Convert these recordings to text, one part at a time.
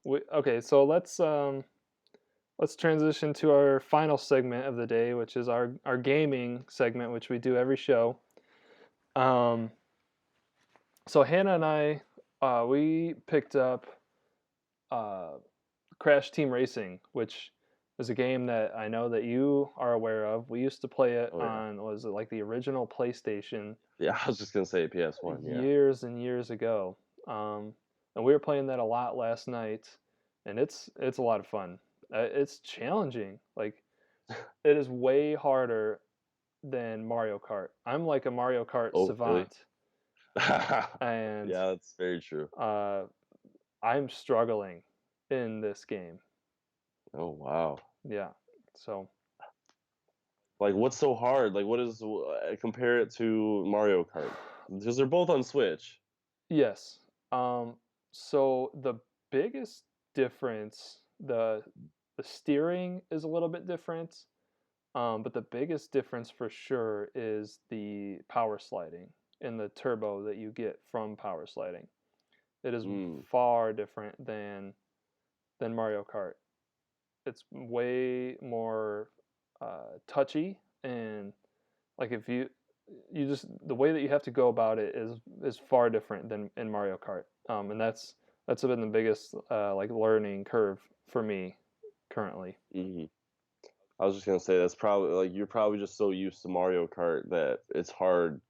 Okay, so let's transition to our final segment of the day, which is our gaming segment, which we do every show. Um, so Hannah and I, we picked up uh, Crash Team Racing, which is a game that I know that you are aware of. We used to play it Oh yeah. on, was it like the original PlayStation Yeah, I was just gonna say PS1. Yeah. years and years ago. Um, and we were playing that a lot last night, and it's a lot of fun. It's challenging. Like it is way harder than Mario Kart. I'm like a Mario Kart Oh really? savant, and Yeah, that's very true. uh, I'm struggling in this game. Oh wow. Yeah. So Like, what's so hard? Like, what is compare it to Mario Kart? Because they're both on Switch. yes. Um, so the biggest difference, the steering is a little bit different. But the biggest difference for sure is the power sliding and the turbo that you get from power sliding. It is Mm. far different than Mario Kart. It's way more touchy, and like if you just the way that you have to go about it is far different than in Mario Kart. And that's been the biggest like learning curve for me currently. Hmm. I was just gonna say that's probably like you're probably just so used to Mario Kart that it's hard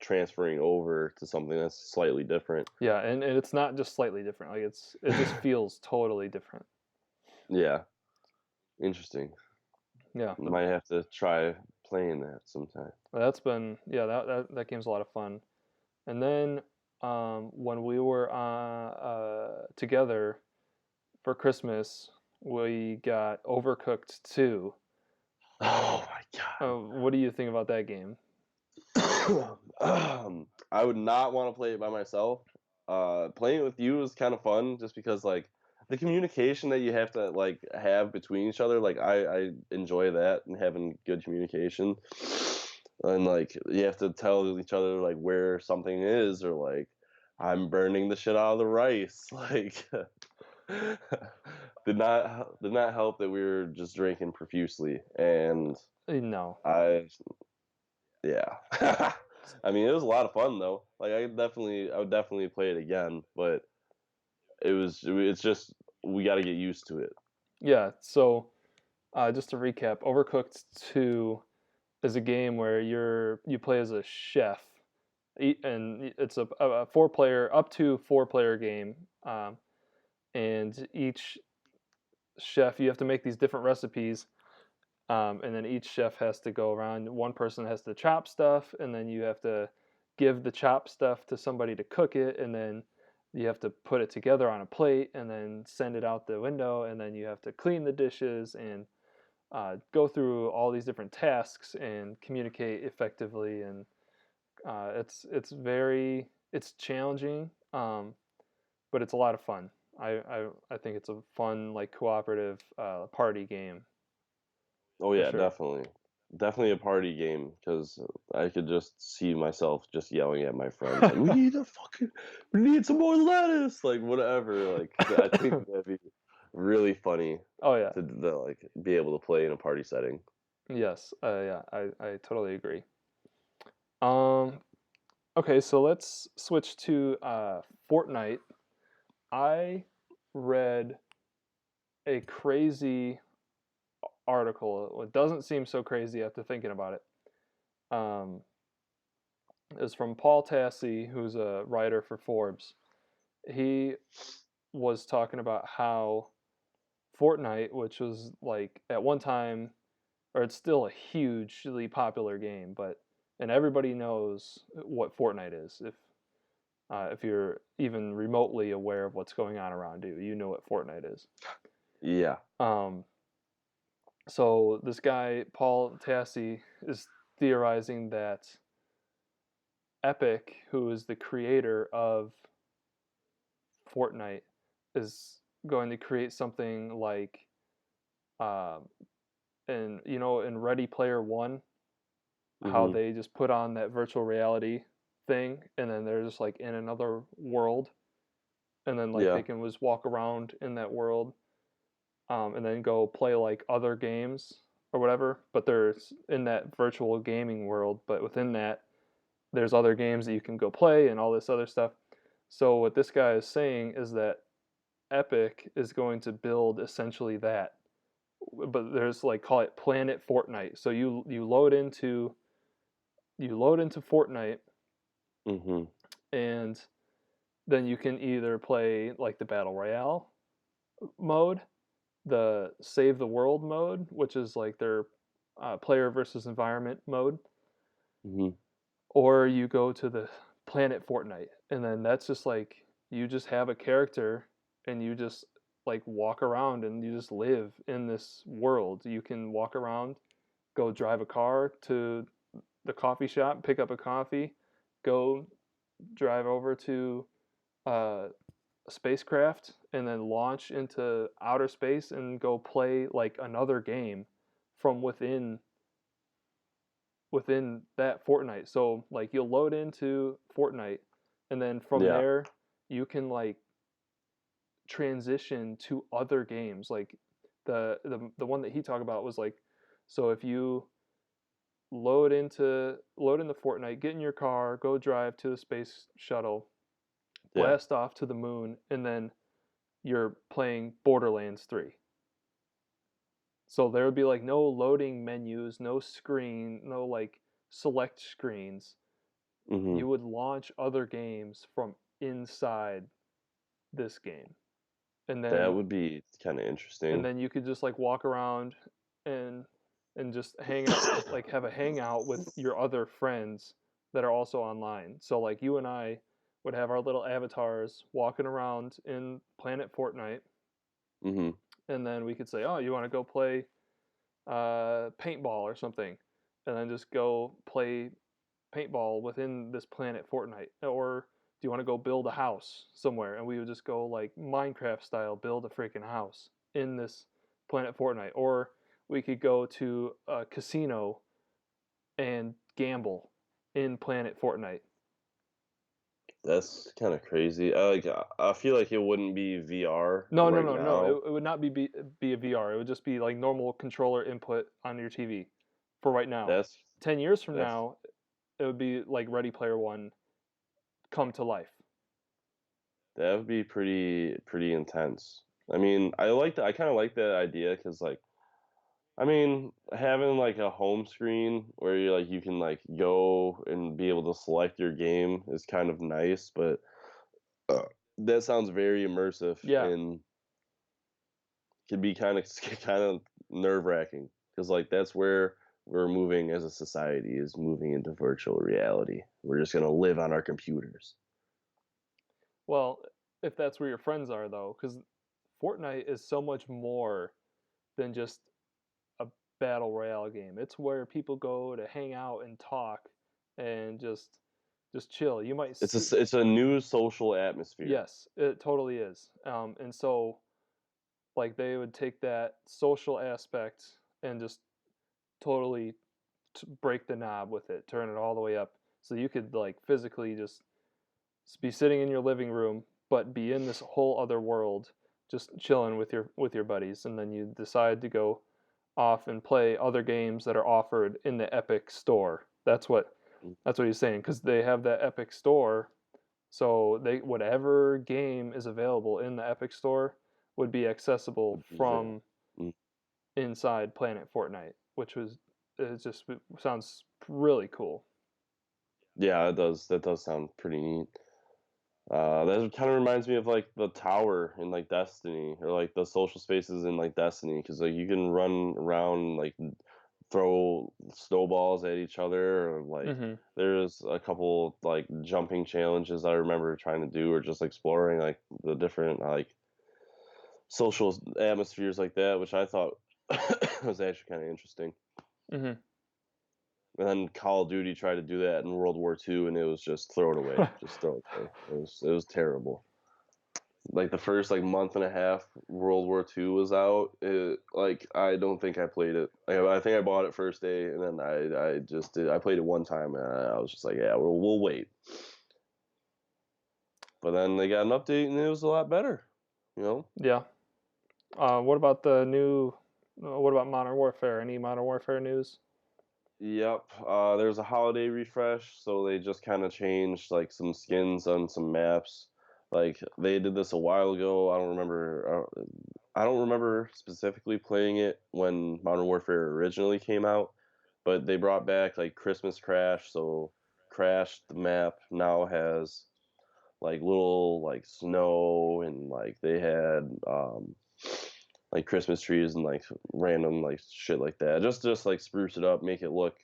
transferring over to something that's slightly different. Yeah, and it's not just slightly different. Like it just feels totally different. Yeah, interesting. Yeah, Might have to try playing that sometime. that's been yeah that game's a lot of fun. And then when we were together for Christmas, we got Overcooked 2. Oh my god. What do you think about that game? I would not want to play it by myself. Playing it with you is kind of fun, just because like the communication that you have to like have between each other. Like I enjoy that and having good communication, and like you have to tell each other like where something is, or like I'm burning the shit out of the rice. Like did not help that we were just drinking profusely, and No. I yeah. I mean, it was a lot of fun though. Like I would definitely play it again, but it's just we got to get used to it. Yeah, so just to recap, Overcooked 2 is a game where you play as a chef, and it's a four player up to four player game, and each chef you have to make these different recipes, and then each chef has to go around. One person has to chop stuff, and then you have to give the chop stuff to somebody to cook it, and then you have to put it together on a plate, and then send it out the window, and then you have to clean the dishes and go through all these different tasks and communicate effectively. And it's challenging, but it's a lot of fun. I think it's a fun like cooperative party game Oh for yeah, sure. definitely, definitely a party game because I could just see myself just yelling at my friends like, we need some more lettuce, like whatever. Like I think that'd be really funny Oh yeah, to like be able to play in a party setting. yes, yeah, I totally agree. Um, okay, so let's switch to Fortnite. I read a crazy article. It doesn't seem so crazy after thinking about it. Um, is from Paul Tassi, who's a writer for Forbes. He was talking about how Fortnite, which was like at one time, or it's still a hugely popular game, but and everybody knows what Fortnite is. If you're even remotely aware of what's going on around you, you know what Fortnite is. Yeah. Um, so this guy Paul Tassi is theorizing that Epic, who is the creator of Fortnite, is going to create something like, um, in in Ready Player One, how Hmm. they just put on that virtual reality thing, and then they're just like in another world. and then like they Yeah. can just walk around in that world, and then go play like other games or whatever. But there's in that virtual gaming world, but within that, there's other games that you can go play and all this other stuff. So what this guy is saying is that Epic is going to build essentially that, but there's like call it Planet Fortnite. So you load into Fortnite, Mhm. and then you can either play like the battle royale mode, the save the world mode, which is like their player versus environment mode, Mhm. or you go to the Planet Fortnite, and then that's just like you just have a character and you just like walk around and you just live in this world. You can walk around, go drive a car to the coffee shop, pick up a coffee, go drive over to uh, a spacecraft, and then launch into outer space and go play like another game from within that Fortnite. So like you'll load into Fortnite, and then from Yeah. there you can like transition to other games. Like the one that he talked about was like, so if you load into Fortnite, get in your car, go drive to the space shuttle, Yeah. blast off to the moon, and then you're playing Borderlands 3. So there would be like no loading menus, no screen, no like select screens. Mhm. You would launch other games from inside this game. And That then would be kind of and interesting. then you could just like walk around and just hang out, like have a hangout with your other friends that are also online. So like you and I would have our little avatars walking around in Planet Fortnite, Mhm. and then we could say, "Oh, you want to go play paintball or something," and then just go play paintball within this Planet Fortnite. Or do you want to go build a house somewhere? And we would just go like Minecraft style, build a freaking house in this Planet Fortnite. Or we could go to a casino and gamble in Planet Fortnite. That's kind of crazy. I feel like it wouldn't be VR No, no, right no, no. now. It would not be a VR. It would just be like normal controller input on your TV for right now. That's 10 years from that's now, it would be like Ready Player One come to life. that would be pretty intense. I mean, I kind of like that idea because like I mean, having like a home screen where you can like go and be able to select your game is kind of nice, but uh, that sounds very immersive Yeah. and can be kind of kind of nerve-wracking because like that's where we're moving as a society is moving into virtual reality. We're just going to live on our computers. Well, if that's where your friends are, though, because Fortnite is so much more than just a battle royale game. It's where people go to hang out and talk and just chill. You might see, It's a new social atmosphere. yes, it totally is. And so like they would take that social aspect and just totally break the knob with it, turn it all the way up, so you could like physically just be sitting in your living room, but be in this whole other world, just chilling with your buddies, and then you decide to go off and play other games that are offered in the Epic store. That's what he's saying, because they have that Epic store, so they whatever game is available in the Epic store would be accessible Would be there. from Mm. inside Planet Fortnite, which was it sounds really cool. Yeah, it does. That does sound pretty neat. That kind of reminds me of like the tower in like Destiny, or like the social spaces in like Destiny, because like you can run around like throw snowballs at each other, or like Hmm. there's a couple like jumping challenges I remember trying to do, or just exploring like the different like social atmospheres like that, which I thought was actually kind of interesting. Hmm. And then Call of Duty tried to do that in World War II, and it was just throw it away, just throw it away. It was terrible. Like the first like month and a half World War II was out, like I don't think I played it. Like, I think I bought it first day, and then I just did. I played it one time, and I was just like, yeah, we'll wait. But then they got an update and it was a lot better. You know? Yeah. What about the new? What about Modern Warfare? Any Modern Warfare news? Yep. There's a holiday refresh, so they just kind of changed like some skins on some maps. Like they did this a while ago. I don't remember. I don't remember specifically playing it when Modern Warfare originally came out, but they brought back like Christmas Crash. So Crash the map now has like little like snow and like they had like Christmas trees and like random like shit like that. Just like spruce it up, make it look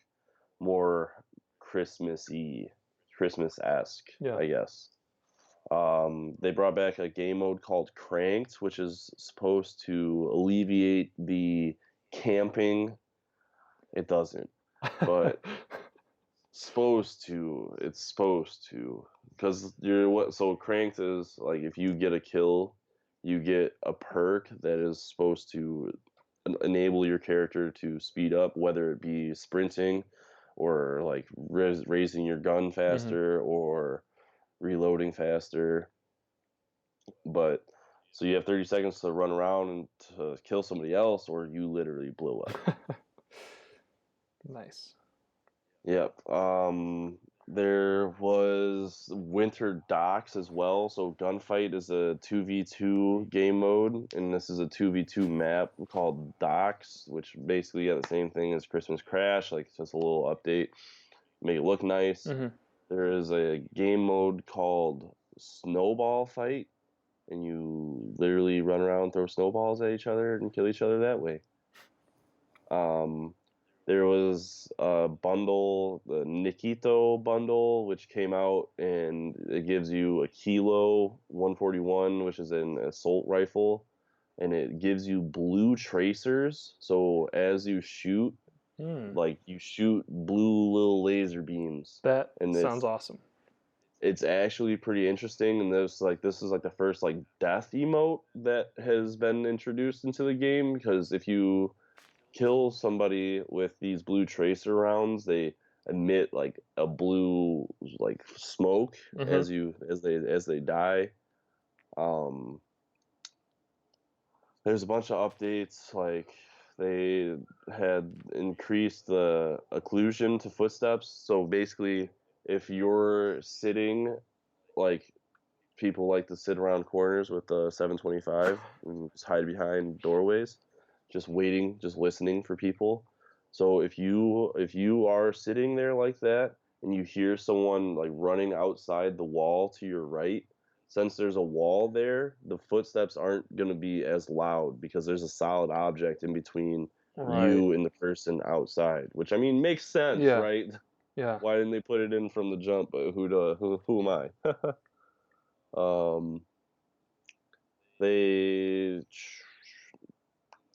more Christmassy, Christmas esque, Yeah. I guess. They brought back a game mode called Cranked, which is supposed to alleviate the camping. It doesn't, but supposed to. It's supposed to, because you're what? So Cranked is like if you get a kill, you get a perk that is supposed to enable your character to speed up, whether it be sprinting or like raising your gun hmm faster or reloading faster. But so you have 30 seconds to run around and to kill somebody else, or you literally blow up. Nice. Yep. There was Winter Docks as well. So Gunfight is a 2v2 game mode, and this is a 2v2 map called Docks, which basically got the same thing as Christmas Crash, like just a little update, make it look nice. hmm There is a game mode called Snowball Fight, and you literally run around, throw snowballs at each other, and kill each other that way. Um, there was a bundle, the Nikito bundle, which came out and it gives you a Kilo 141, which is an assault rifle, and it gives you blue tracers. So as you shoot, Mm. like you shoot blue little laser beams, That and sounds awesome. it's actually pretty interesting. And this is like the first like death emote that has been introduced into the game, because if you kill somebody with these blue tracer rounds, they emit like a blue like smoke hmm as they die. Um, there's a bunch of updates, like they had increased the occlusion to footsteps. So basically, if you're sitting, like people like to sit around corners with the 725 and just hide behind doorways, just waiting, just listening for people. So if you are sitting there like that and you hear someone like running outside the wall to your right, since there's a wall there, the footsteps aren't going to be as loud because there's a solid object in between Right. you and the person outside, which I mean makes sense, Yeah. right? Yeah. Why didn't they put it in from the jump? But who am I? um they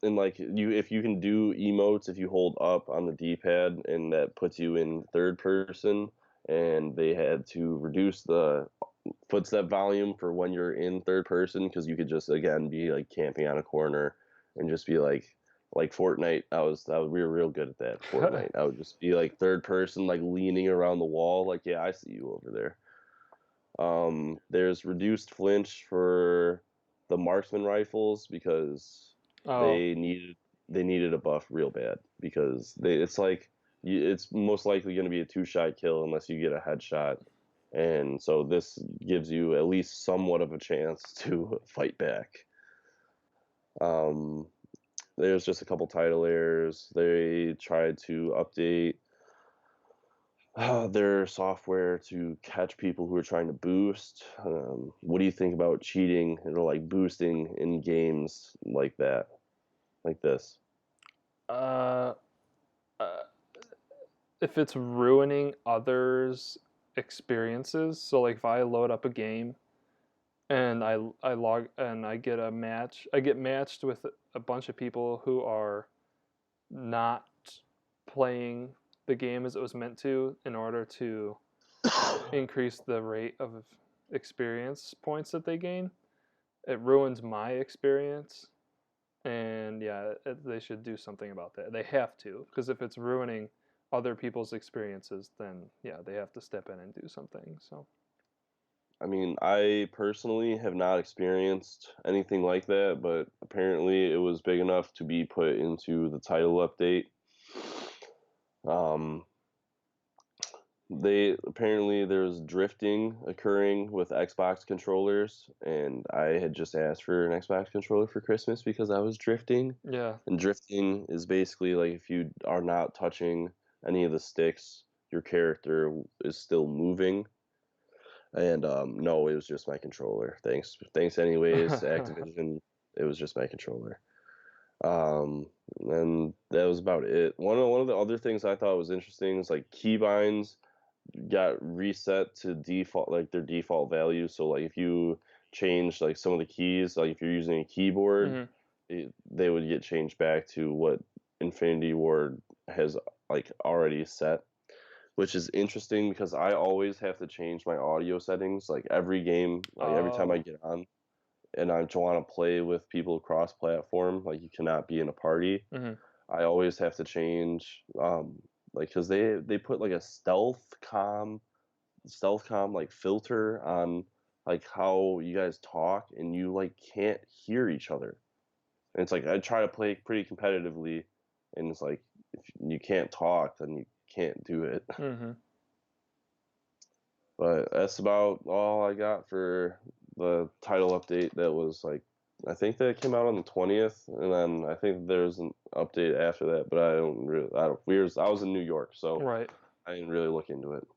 and like you, if you can do emotes if you hold up on the d-pad, and that puts you in third person, and they had to reduce the footstep volume for when you're in third person, because you could just again be like camping on a corner and just be like Fortnite. We were real good at that. Fortnite, I would just be like third person, like leaning around the wall, like, yeah, I see you over there. There's reduced flinch for the marksman rifles because Oh, they needed they needed a buff real bad, because it's like it's most likely going to be a two-shot kill unless you get a headshot, and so this gives you at least somewhat of a chance to fight back. Um, there's just a couple title errors. They tried to update their software to catch people who are trying to boost. What do you think about cheating or like boosting in games like that, like this? uh, uh, if it's ruining others' experiences, so like if I load up a game and I log and I get a match, I get matched with a bunch of people who are not playing the game as it was meant to in order to increase the rate of experience points that they gain. It ruins my experience, and yeah, they should do something about that. They have to, because if it's ruining other people's experiences, then yeah, they have to step in and do something. So I mean, I personally have not experienced anything like that, but apparently it was big enough to be put into the title update. Um, they apparently there's drifting occurring with Xbox controllers, and I had just asked for an Xbox controller for Christmas because I was drifting. Yeah. And drifting is basically like if you are not touching any of the sticks, your character is still moving. And no, it was just my controller. Thanks anyways, Activision. It was just my controller. Um, and that was about it. One of the other things I thought was interesting is like keybinds got reset to default, like their default value. So like if you change like some of the keys, like if you're using a keyboard, Mhm. they would get changed back to what Infinity Ward has like already set, which is interesting because I always have to change my audio settings like every game, like every time I Oh. get on and I want to play with people cross platform, like you cannot be in a party. Mhm. I always have to change like cuz they put like a stealth com like filter on like how you guys talk and you like can't hear each other. And it's like I try to play pretty competitively and it's like if you can't talk then you can't do it. Mhm. But that's about all I got for the title update. That was like, I think that came out on the 20th, and then I think there's an update after that. But I don't really, I don't. I was in New York, so Right. I didn't really look into it.